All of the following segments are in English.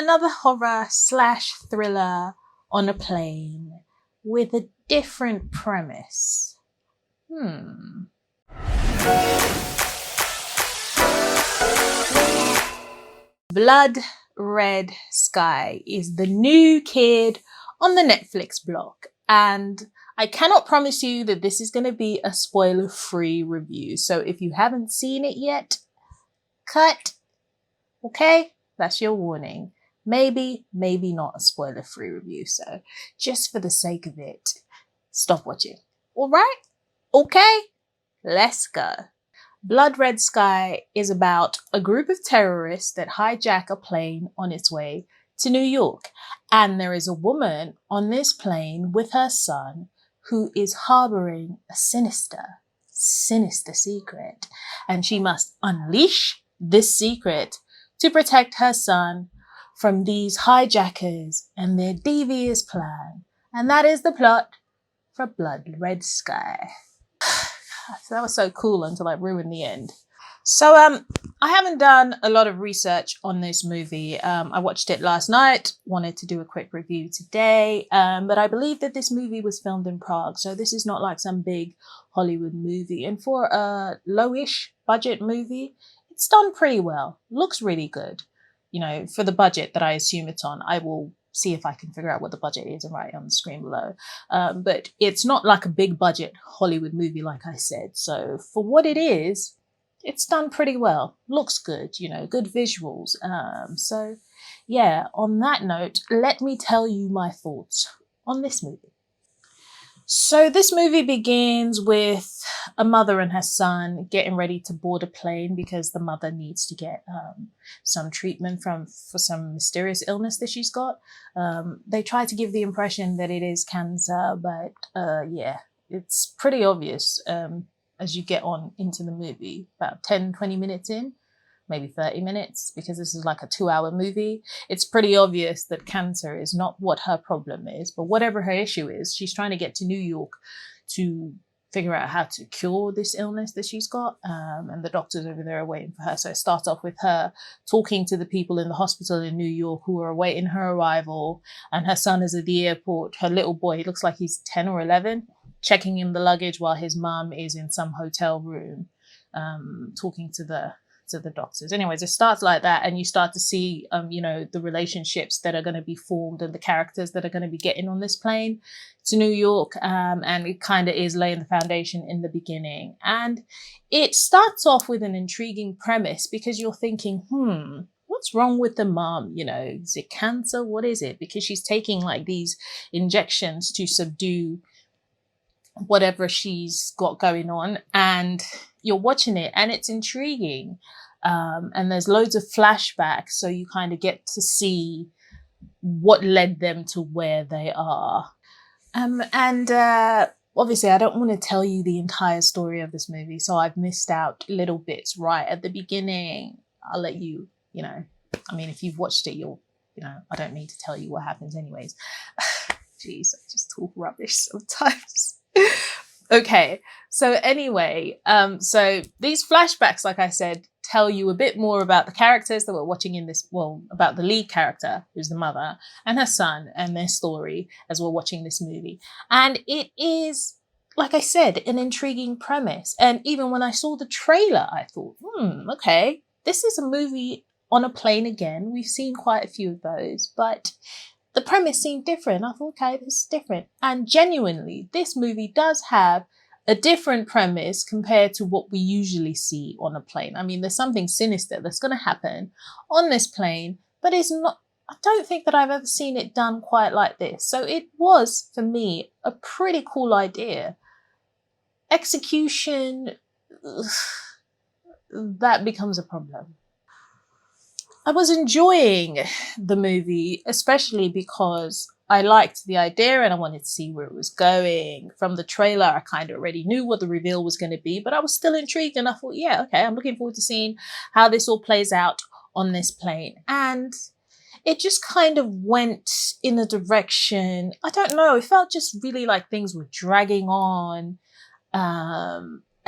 Another horror slash thriller on a plane with a different premise. Blood Red Sky is the new kid on the Netflix block, and I cannot promise you that this is going to be a spoiler-free review. So if you haven't seen it yet, cut. Okay? That's your warning. Maybe not a spoiler-free review. So just for the sake of it, stop watching. All right? Okay? Let's go. Blood Red Sky is about a group of terrorists that hijack a plane on its way to New York. And there is a woman on this plane with her son who is harboring a sinister secret. And she must unleash this secret to protect her son from these hijackers and their devious plan. And that is the plot for Blood Red Sky. So that was so cool until I ruined the end. So I haven't done a lot of research on this movie. I watched it last night, wanted to do a quick review today, but I believe that this movie was filmed in Prague. So this is not like some big Hollywood movie. And for a lowish budget movie, it's done pretty well. Looks really good. You know, for the budget that I assume it's on. I will see if I can figure out what the budget is and write it on the screen below. But it's not like a big budget Hollywood movie, like I said. So for what it is, it's done pretty well. Looks good, you know, good visuals. So yeah, on that note, let me tell you my thoughts on this movie. So this movie begins with a mother and her son getting ready to board a plane because the mother needs to get some treatment for some mysterious illness that she's got. They try to give the impression that it is cancer, but yeah, it's pretty obvious as you get on into the movie, about 10, 20 minutes in, maybe 30 minutes, because this is like a 2-hour movie. It's pretty obvious that cancer is not what her problem is, but whatever her issue is, she's trying to get to New York to figure out how to cure this illness that she's got. And the doctors over there are waiting for her. So it starts off with her talking to the people in the hospital in New York who are awaiting her arrival. And her son is at the airport. Her little boy, he looks like he's 10 or 11, checking in the luggage while his mum is in some hotel room talking to the doctors. Anyways, it starts like that, and you start to see, you know, the relationships that are going to be formed and the characters that are going to be getting on this plane to New York. And it kind of is laying the foundation in the beginning. And it starts off with an intriguing premise because you're thinking, what's wrong with the mom? You know, is it cancer? What is it? Because she's taking like these injections to subdue whatever she's got going on, and you're watching it and it's intriguing. And there's loads of flashbacks, so you kind of get to see what led them to where they are. Obviously I don't want to tell you the entire story of this movie, so I've missed out little bits right at the beginning. I'll let you, you know, I mean, if you've watched it, you'll, you know, I don't need to tell you what happens anyways. Jeez, I just talk rubbish sometimes. Okay, so anyway, so these flashbacks, like I said, tell you a bit more about the characters that we're watching in this, well, about the lead character, who's the mother, and her son, and their story as we're watching this movie. And it is, like I said, an intriguing premise. And even when I saw the trailer, I thought, okay, this is a movie on a plane again. We've seen quite a few of those, but the premise seemed different. I thought, okay, this is different. And genuinely, this movie does have a different premise compared to what we usually see on a plane. I mean, there's something sinister that's going to happen on this plane, but it's not, I don't think that I've ever seen it done quite like this. So it was, for me, a pretty cool idea. Execution, that becomes a problem. I was enjoying the movie, especially because I liked the idea and I wanted to see where it was going. From the trailer, I kind of already knew what the reveal was going to be, but I was still intrigued and I thought, yeah, okay, I'm looking forward to seeing how this all plays out on this plane. And it just kind of went in a direction, I don't know, it felt just really like things were dragging on.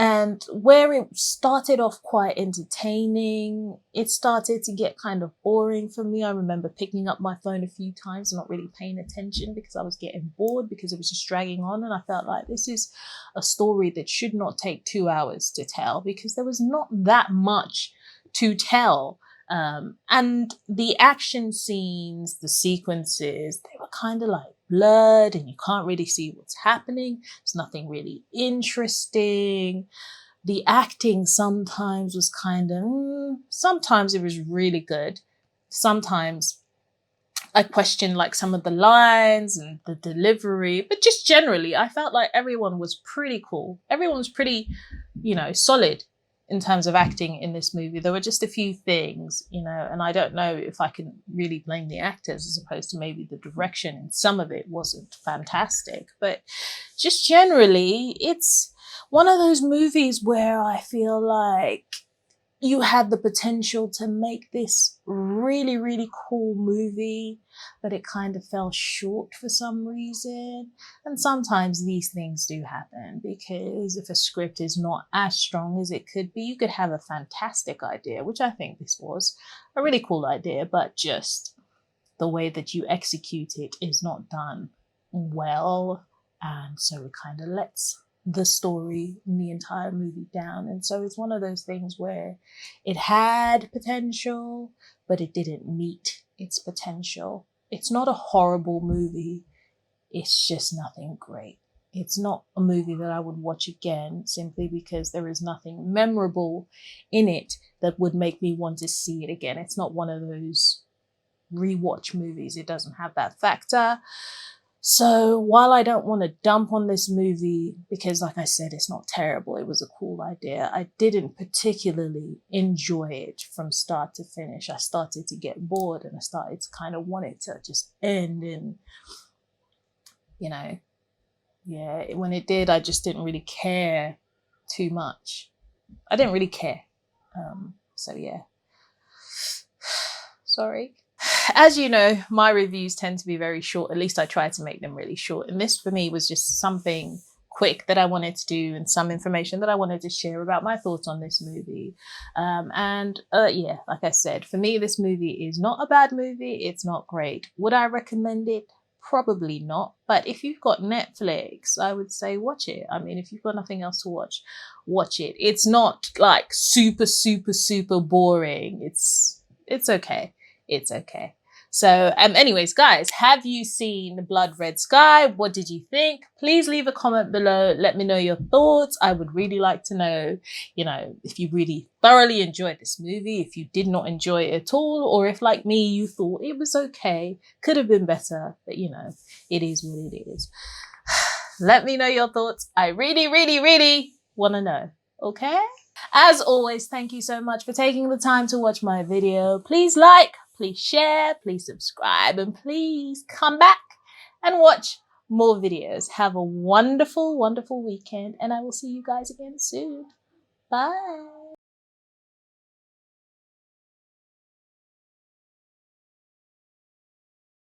And where it started off quite entertaining, it started to get kind of boring for me. I remember picking up my phone a few times, not really paying attention because I was getting bored because it was just dragging on. And I felt like this is a story that should not take 2 hours to tell because there was not that much to tell. And the action scenes, the sequences, they were kind of like blurred and you can't really see what's happening. It's nothing really interesting. The acting sometimes was kind of, sometimes it was really good. Sometimes I questioned like some of the lines and the delivery, but just generally, I felt like everyone was pretty cool. Everyone was pretty, solid in terms of acting in this movie. There were just a few things, and I don't know if I can really blame the actors as opposed to maybe the direction, and some of it wasn't fantastic. But just generally, it's one of those movies where I feel like you had the potential to make this really, really cool movie, but it kind of fell short for some reason. And sometimes these things do happen because if a script is not as strong as it could be, you could have a fantastic idea, which I think this was a really cool idea, but just the way that you execute it is not done well. And so it kind of lets the story in the entire movie down. And so it's one of those things where it had potential, but it didn't meet its potential. It's not a horrible movie. It's just nothing great. It's not a movie that I would watch again simply because there is nothing memorable in it that would make me want to see it again. It's not one of those rewatch movies. It doesn't have that factor. So while I don't want to dump on this movie, because like I said, it's not terrible, it was a cool idea, I didn't particularly enjoy it from start to finish. I started to get bored and I started to kind of want it to just end. And, when it did, I just didn't really care too much. I didn't really care. So yeah. Sorry. As you know, my reviews tend to be very short. At least I try to make them really short. And this for me was just something quick that I wanted to do and some information that I wanted to share about my thoughts on this movie. Like I said, for me, this movie is not a bad movie. It's not great. Would I recommend it? Probably not. But if you've got Netflix, I would say watch it. I mean, if you've got nothing else to watch, watch it. It's not like super, super, super boring. It's okay. It's okay. So, anyways, guys, have you seen Blood Red Sky? What did you think? Please leave a comment below. Let me know your thoughts. I would really like to know, if you really thoroughly enjoyed this movie, if you did not enjoy it at all, or if, like me, you thought it was okay, could have been better, but, it is what it is. Let me know your thoughts. I really, really, really want to know, okay? As always, thank you so much for taking the time to watch my video. Please like, please share, please subscribe, and please come back and watch more videos. Have a wonderful, wonderful weekend, and I will see you guys again soon. Bye.